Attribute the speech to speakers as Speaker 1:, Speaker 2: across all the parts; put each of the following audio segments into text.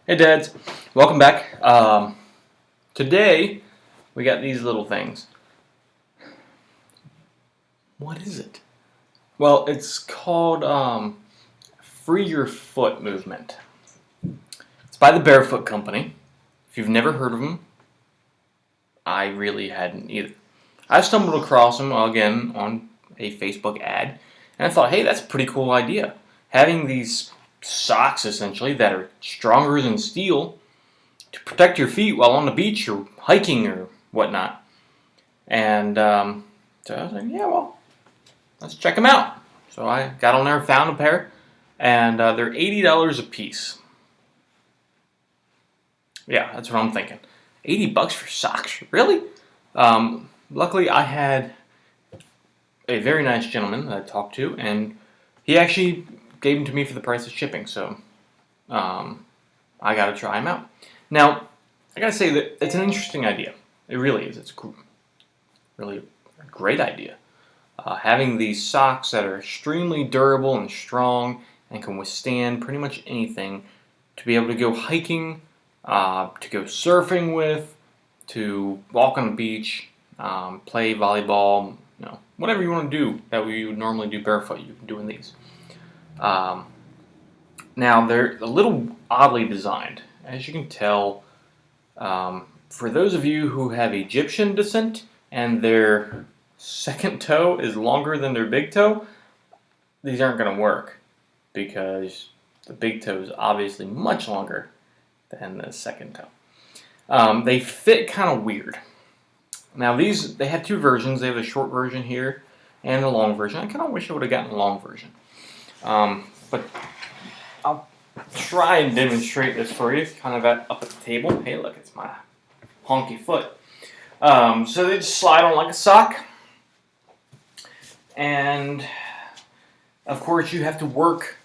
Speaker 1: Hey dads, welcome back. Today we got these little things. What is it? Well, it's called Free Your Foot Movement. It's by the Barefoot Company. If you've never heard of them, I really hadn't either. I stumbled across them again on a Facebook ad, and I thought, hey, that's a pretty cool idea. Having these socks essentially that are stronger than steel to protect your feet while on the beach or hiking or whatnot. And so I was like, yeah, well, let's check them out. So I got on there and found a pair, and they're $80 a piece. Yeah, that's what I'm thinking. $80 for socks, really? Luckily, I had a very nice gentleman that I talked to, and he actually gave them to me for the price of shipping. So I got to try them out. Now, I got to say that it's an interesting idea. It really is. It's really a great idea. Having these socks that are extremely durable and strong and can withstand pretty much anything to be able to go hiking, to go surfing with, to walk on the beach, play volleyball, whatever you want to do that you would normally do barefoot, you can do in these. Now, they're a little oddly designed. As you can tell, for those of you who have Egyptian descent and their second toe is longer than their big toe, these aren't going to work because the big toe is obviously much longer than the second toe. They fit kind of weird. Now they have two versions. They have a short version here and a long version. I kind of wish I would have gotten a long version. But I'll try and demonstrate this for you, kind of up at the table. Hey, look, it's my honky foot. So they just slide on like a sock. And, of course, you have to work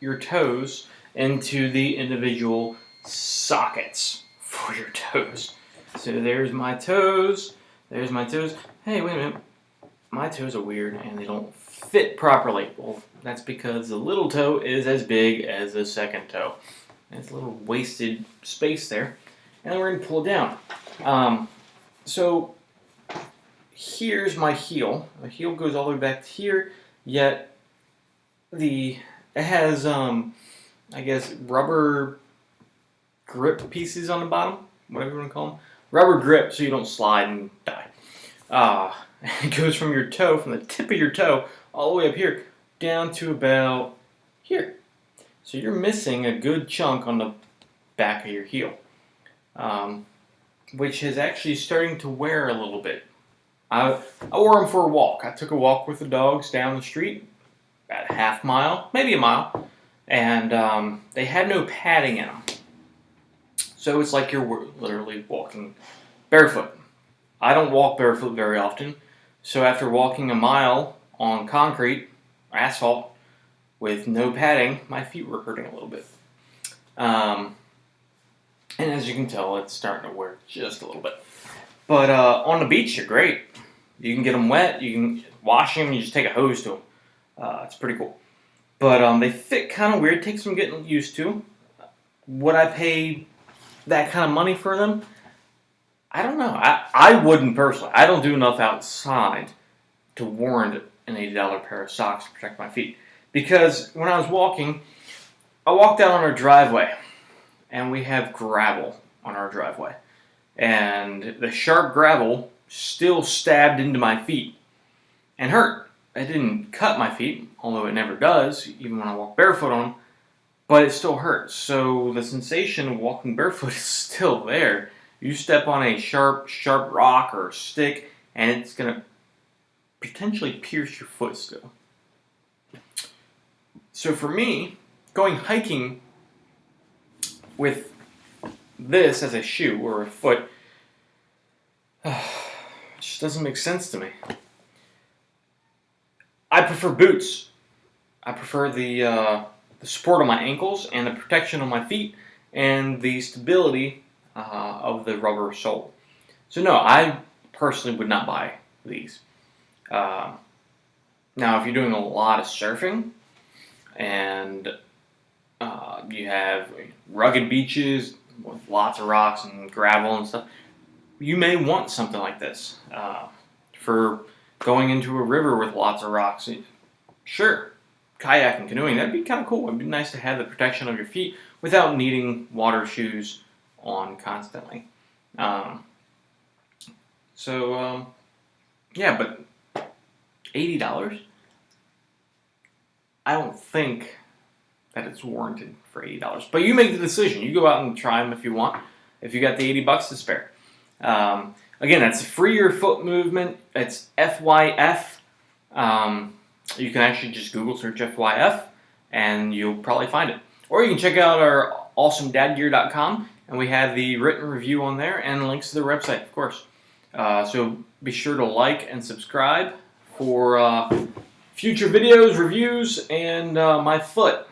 Speaker 1: your toes into the individual sockets for your toes. So there's my toes. There's my toes. Hey, wait a minute. My toes are weird and they don't fit properly. Well, that's because the little toe is as big as the second toe. There's a little wasted space there. And then we're going to pull it down. So here's my heel. The heel goes all the way back to here, yet it has, I guess, rubber grip pieces on the bottom, whatever you want to call them. Rubber grip so you don't slide and die. It goes from your toe, from the tip of your toe, all the way up here, down to about here. So you're missing a good chunk on the back of your heel, which is actually starting to wear a little bit. I wore them for a walk. I took a walk with the dogs down the street, about a half mile, maybe a mile, and they had no padding in them. So it's like you're literally walking barefoot. I don't walk barefoot very often, so after walking a mile on concrete, asphalt, with no padding, my feet were hurting a little bit. And as you can tell, it's starting to wear just a little bit. But on the beach, they're great. You can get them wet. You can wash them. You just take a hose to them. It's pretty cool. But they fit kind of weird. It takes some getting used to. Would I pay that kind of money for them? I don't know. I wouldn't personally. I don't do enough outside to warrant an $80 pair of socks to protect my feet. Because when I was walking, I walked out on our driveway. And we have gravel on our driveway. And the sharp gravel still stabbed into my feet and hurt. It didn't cut my feet, although it never does, even when I walk barefoot on them, but it still hurts. So the sensation of walking barefoot is still there. You step on a sharp rock or stick, and it's going to potentially pierce your foot still. So for me, going hiking with this as a shoe or a foot just doesn't make sense to me. I prefer boots. I prefer the support on my ankles and the protection on my feet and the stability of the rubber sole. So no, I personally would not buy these. Now, if you're doing a lot of surfing and You have rugged beaches with lots of rocks and gravel and stuff. You may want something like this for going into a river with lots of rocks. Sure, kayaking, canoeing, that'd be kind of cool. It'd be nice to have the protection of your feet without needing water shoes on constantly. Um, yeah, but $80? I don't think that it's warranted for $80. But you make the decision. You go out and try them if you want, if you got the $80 to spare. Again, that's Free Your Foot Movement. It's FYF. You can actually just Google search FYF, and you'll probably find it. Or you can check out our awesomedadgear.com, and we have the written review on there and links to the website, of course. So be sure to like and subscribe for future videos, reviews, and my foot.